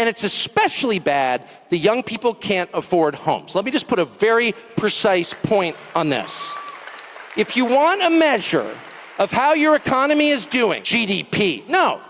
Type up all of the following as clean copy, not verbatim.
And it's especially bad the young people can't afford homes. Let me just put a very precise point on this. If you want a measure of how your economy is doing, GDP, no,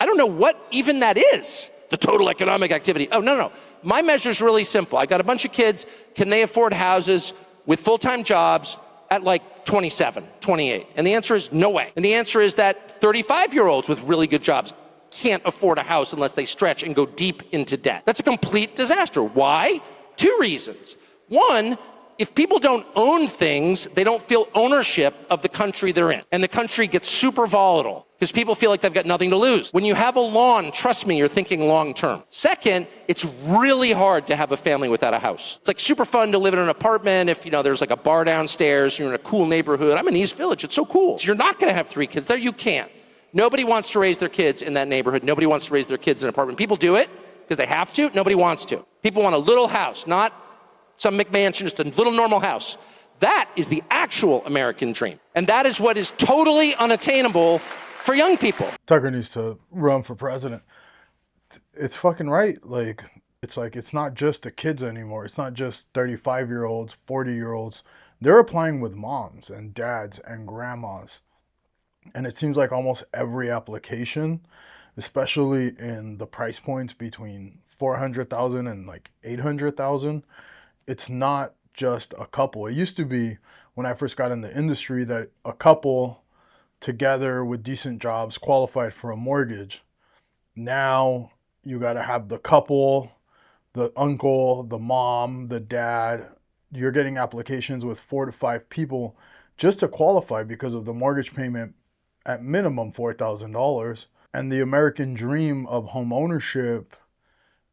I don't know what even that is, the total economic activity. Oh, no. My measure is really simple. I got a bunch of kids, can they afford houses with full-time jobs at like 27, 28? And the answer is no way. And the answer is that 35-year-olds with really good jobs can't afford a house unless they stretch and go deep into debt. That's a complete disaster. Why? Two reasons. One, if people don't own things, they don't feel ownership of the country they're in. And the country gets super volatile because people feel like they've got nothing to lose. When you have a lawn, trust me, you're thinking long term. Second, it's really hard to have a family without a house. It's like super fun to live in an apartment if, there's like a bar downstairs, you're in a cool neighborhood. I'm in East Village, it's so cool. So you're not gonna have 3 kids there, you can't. Nobody wants to raise their kids in that neighborhood. Nobody wants to raise their kids in an apartment. People do it because they have to. Nobody wants to. People want a little house, not some McMansion, just a little normal house. That is the actual American dream. And that is what is totally unattainable for young people. Tucker needs to run for president. It's fucking right. It's not just the kids anymore. It's not just 35-year-olds, 40-year-olds. They're applying with moms and dads and grandmas. And it seems like almost every application, especially in the price points between $400,000 and like $800,000, it's not just a couple. It used to be when I first got in the industry that a couple together with decent jobs qualified for a mortgage. Now you got to have the couple, the uncle, the mom, the dad. You're getting applications with 4 to 5 people just to qualify because of the mortgage payment at minimum $4,000. And the American dream of home ownership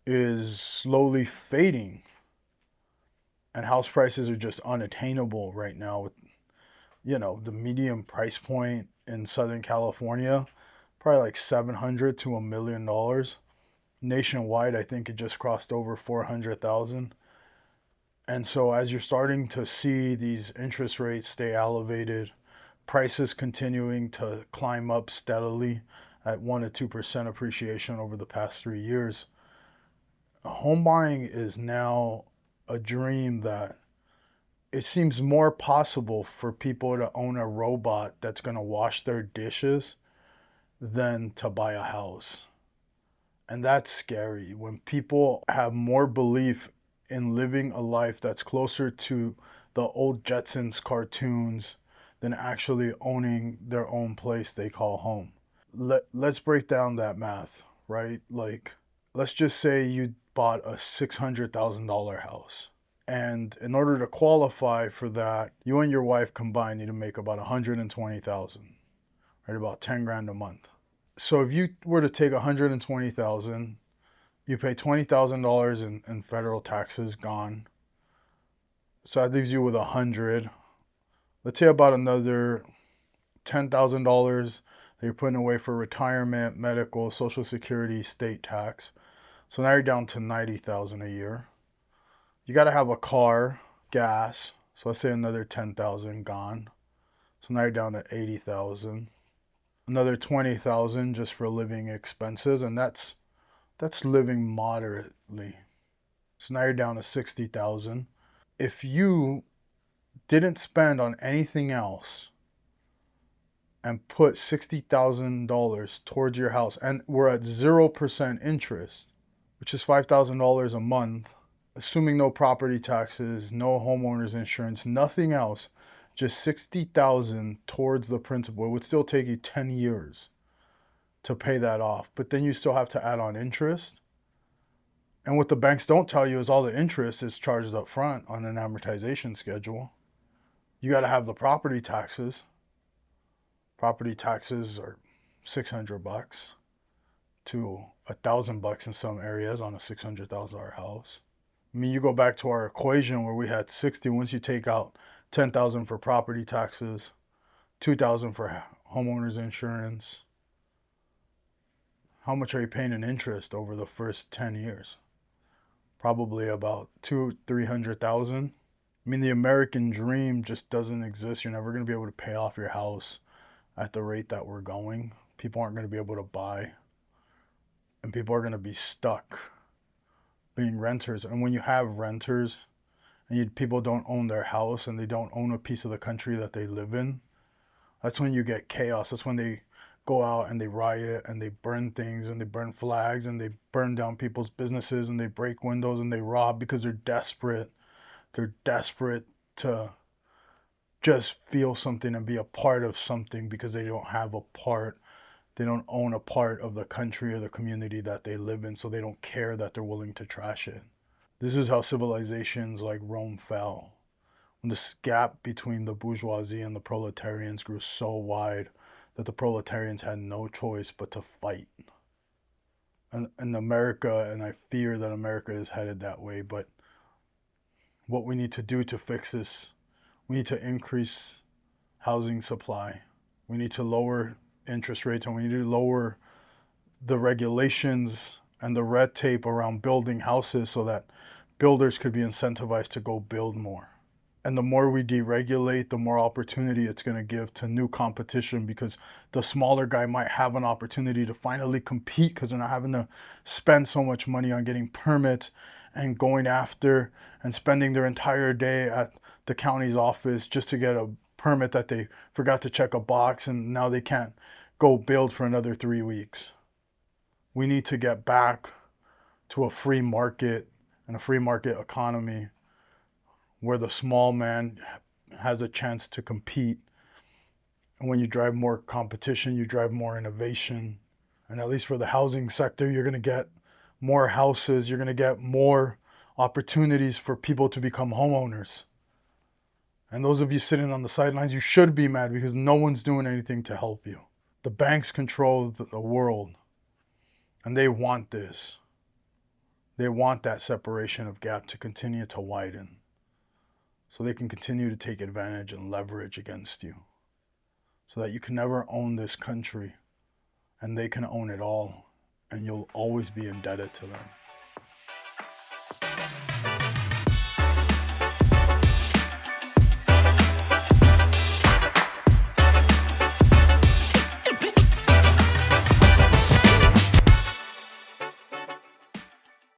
is slowly fading. And house prices are just unattainable right now. With, the median price point in Southern California, probably like $700,000 to $1 million. Nationwide, I think it just crossed over 400,000. And so as you're starting to see these interest rates stay elevated, prices continuing to climb up steadily at 1 to 2% appreciation over the past 3 years, home buying is now a dream that it seems more possible for people to own a robot that's going to wash their dishes than to buy a house. And that's scary when people have more belief in living a life that's closer to the old Jetsons cartoons than actually owning their own place they call home. Let's break down that math, right? Like, let's just say you bought a $600,000 house. And in order to qualify for that, you and your wife combined need to make about $120,000, right? About 10 grand a month. So if you were to take $120,000, you pay $20,000 in federal taxes gone. So that leaves you with $100,000. Let's say about another $10,000 that you're putting away for retirement, medical, Social Security, state tax. So now you're down to $90,000 a year. You got to have a car, gas. So let's say another $10,000 gone. So now you're down to $80,000. Another $20,000 just for living expenses, and that's living moderately. So now you're down to $60,000. If you didn't spend on anything else and put $60,000 towards your house, and we're at 0% interest, which is $5,000 a month, assuming no property taxes, no homeowners insurance, nothing else, just $60,000 towards the principal. It would still take you 10 years to pay that off, but then you still have to add on interest. And what the banks don't tell you is all the interest is charged up front on an amortization schedule. You got to have the property taxes. Property taxes are $600 to $1,000 in some areas on a $600,000 house. I mean, you go back to our equation where we had 60. Once you take out $10,000 for property taxes, $2,000 for homeowners insurance, how much are you paying in interest over the first 10 years? Probably about $200,000-$300,000. I mean, the American dream just doesn't exist. You're never going to be able to pay off your house at the rate that we're going. People aren't going to be able to buy, and people are going to be stuck being renters. And when you have renters and people don't own their house and they don't own a piece of the country that they live in, that's when you get chaos. That's when they go out and they riot and they burn things and they burn flags and they burn down people's businesses and they break windows and they rob because they're desperate. They're desperate to just feel something and be a part of something because they don't have a part. They don't own a part of the country or the community that they live in, so they don't care that they're willing to trash it. This is how civilizations like Rome fell. When this gap between the bourgeoisie and the proletarians grew so wide that the proletarians had no choice but to fight. And America, and I fear that America is headed that way, but what we need to do to fix this, we need to increase housing supply. We need to lower interest rates and we need to lower the regulations and the red tape around building houses so that builders could be incentivized to go build more. And the more we deregulate, the more opportunity it's going to give to new competition, because the smaller guy might have an opportunity to finally compete because they're not having to spend so much money on getting permits and going after and spending their entire day at the county's office just to get a permit that they forgot to check a box, and now they can't go build for another 3 weeks. We need to get back to a free market and a free market economy where the small man has a chance to compete. And when you drive more competition, you drive more innovation. And at least for the housing sector, you're going to get more houses. You're going to get more opportunities for people to become homeowners. And those of you sitting on the sidelines, you should be mad because no one's doing anything to help you. The banks control the world, and they want this. They want that separation of gap to continue to widen, so they can continue to take advantage and leverage against you, so that you can never own this country and they can own it all, and you'll always be indebted to them.